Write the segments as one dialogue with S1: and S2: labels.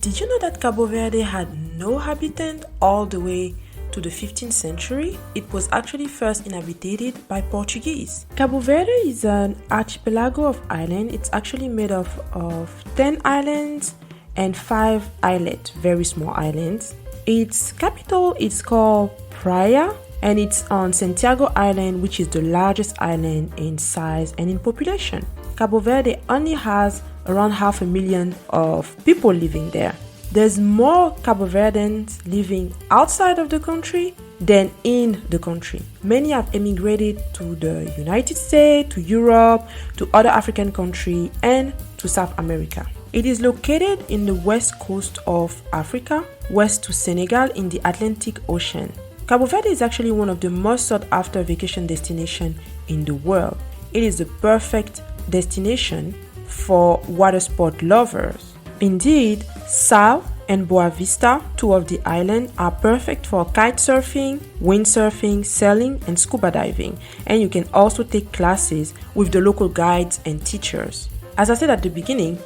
S1: Did you know that Cabo Verde had no inhabitant all the way to the 15th century? It was actually first inhabited by Portuguese. Cabo Verde is an archipelago of islands. It's actually made of 10 islands and 5 islets, very small islands. Its capital is called Praia, and it's on Santiago Island, which is the largest island in size and in population. Cabo Verde only has around 500,000 of people living there. There's more Cabo Verdeans living outside of the country than in the country. Many have emigrated to the United States, to Europe, to other African countries, and to South America. It is located in the west coast of Africa, west to Senegal in the Atlantic Ocean. Cabo Verde is actually one of the most sought after vacation destinations in the world. It is the perfect destination for water sport lovers. Indeed, Sal and Boa Vista, two of the islands, are perfect for kite surfing, windsurfing, sailing, and scuba diving. And you can also take classes with the local guides and teachers. As I said at the beginning,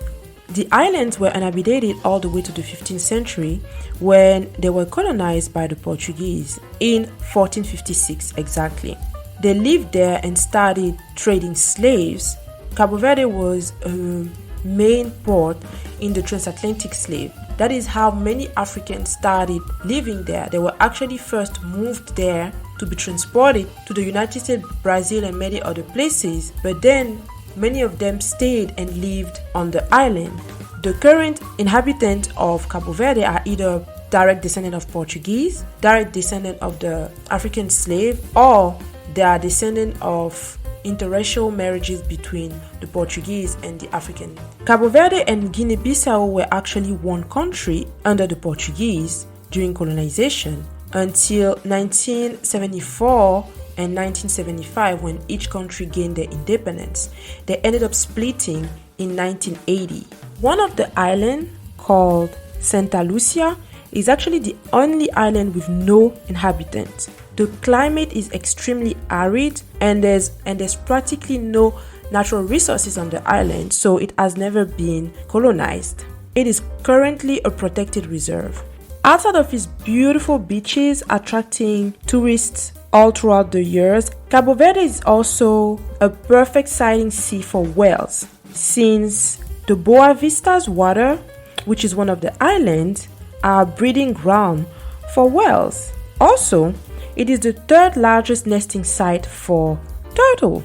S1: the islands were inhabited all the way to the 15th century when they were colonized by the Portuguese in 1456 exactly. They lived there and started trading slaves. Cabo Verde was a main port in the transatlantic slave. That is how many Africans started living there. They were actually first moved there to be transported to the United States, Brazil, and many other places, but then many of them stayed and lived on the island. The current inhabitants of Cabo Verde are either direct descendants of Portuguese, direct descendants of the African slave, or they are descendants of interracial marriages between the Portuguese and the African. Cabo Verde and Guinea-Bissau were actually one country under the Portuguese during colonization until 1974 and 1975 when each country gained their independence. They ended up splitting in 1980. One of the islands, called Santa Luzia, is actually the only island with no inhabitants. The climate is extremely arid and there's practically no natural resources on the island, so it has never been colonized. It is currently a protected reserve. Outside of its beautiful beaches attracting tourists all throughout the years, Cabo Verde is also a perfect sighting sea for whales, since the Boa Vista's water, which is one of the islands, are breeding ground for whales. Also, it is the third largest nesting site for turtle.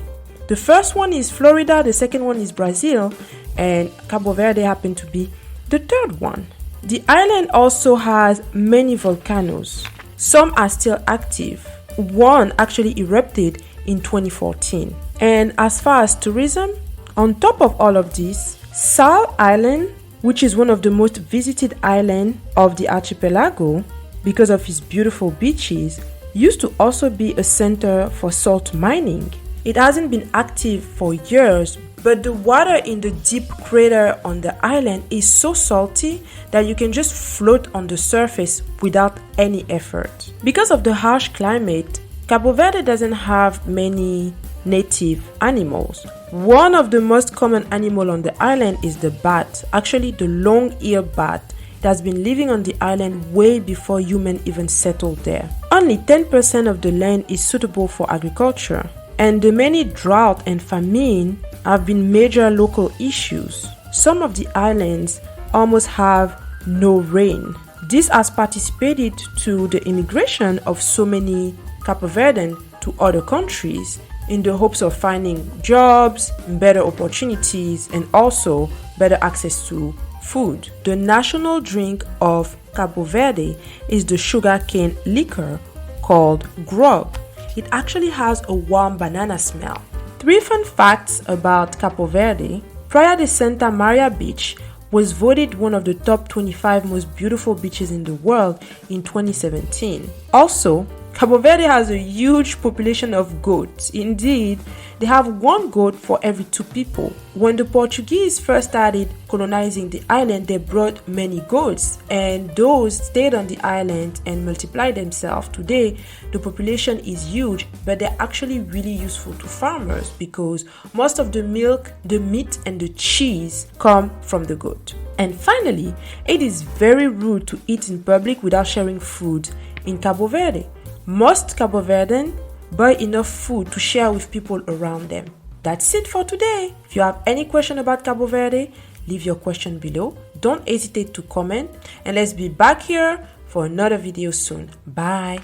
S1: The first one is Florida, the second one is Brazil, and Cabo Verde happened to be the third one. The island also has many volcanoes. Some are still active. One actually erupted in 2014. And as far as tourism, on top of all of this, Sal Island, which is one of the most visited islands of the archipelago because of its beautiful beaches, used to also be a center for salt mining. It hasn't been active for years, but the water in the deep crater on the island is so salty that you can just float on the surface without any effort. Because of the harsh climate, Cabo Verde doesn't have many native animals. One of the most common animals on the island is the bat, actually the long-eared bat. It has been living on the island way before humans even settled there. Only 10% of the land is suitable for agriculture, and the many drought and famine have been major local issues. Some of the islands almost have no rain. This has participated to the immigration of so many Cape Verdeans to other countries in the hopes of finding jobs, better opportunities, and also better access to food. The national drink of Cabo Verde is the sugarcane liquor called grog. It actually has a warm banana smell. 3 fun facts about Cabo Verde. Praia de Santa Maria Beach was voted one of the top 25 most beautiful beaches in the world in 2017. Also, Cabo Verde has a huge population of goats. Indeed, they have one goat for every 2 people. When the Portuguese first started colonizing the island, they brought many goats, and those stayed on the island and multiplied themselves. Today, the population is huge, but they're actually really useful to farmers because most of the milk, the meat, and the cheese come from the goat. And finally, it is very rude to eat in public without sharing food in Cabo Verde. Most Cabo Verdeans buy enough food to share with people around them. That's it for today. If you have any question about Cabo Verde, leave your question below. Don't hesitate to comment, and let's be back here for another video soon. Bye.